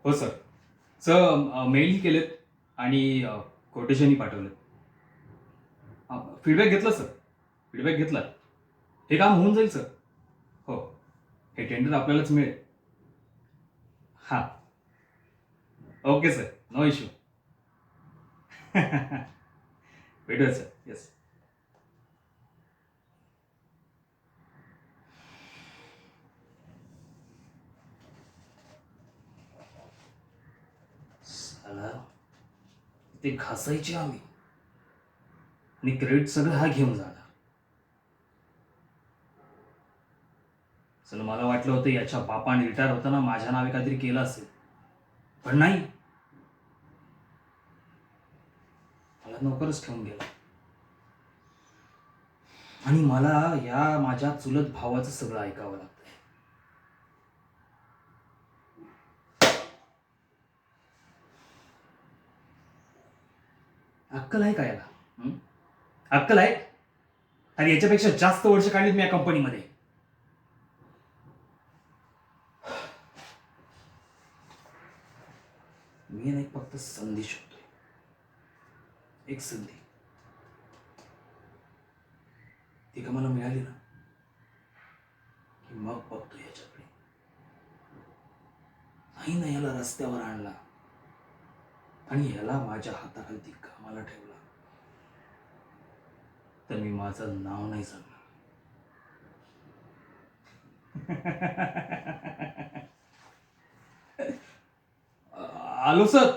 हो sir. Sir मेलही केलेत आणि कोटेशनही पाठवलेत. फीडबॅक घेतला सर. फीडबॅक घेतला. हे काम होऊन जाईल सर. हो. हे टेंडर आपल्यालाच मिळेल. हां. Okay sir. No issue. भेटूया सर. येस. साला ते घासायचे आम्ही आणि क्रेडिट सगळं हा घेऊन जाणार. चल मला वाटलं होतं याच्या बापाने रिटायर होताना माझ्या नावे काहीतरी केलं असेल, पण नाही. मला नोकरच ठेवून गेला आणि मला या माझ्या चुलत भावाचं सगळं ऐकावं लागतंय. अक्कल आहे का याला? हं? अक्कल आहे? आणि याच्यापेक्षा जास्त वर्ष काढलीत मी या कंपनीमध्ये. मी नाही फक्त संधी शोधतोय. एक संधी. ती का मला मिळाली ना की मग बघतो याच्याकडे. नाही ना याला रस्त्यावर आणला आणि याला माझ्या हाताखाली कामाला ठेवला तर मी माझं नाव नाही सांगणार. आलो सर.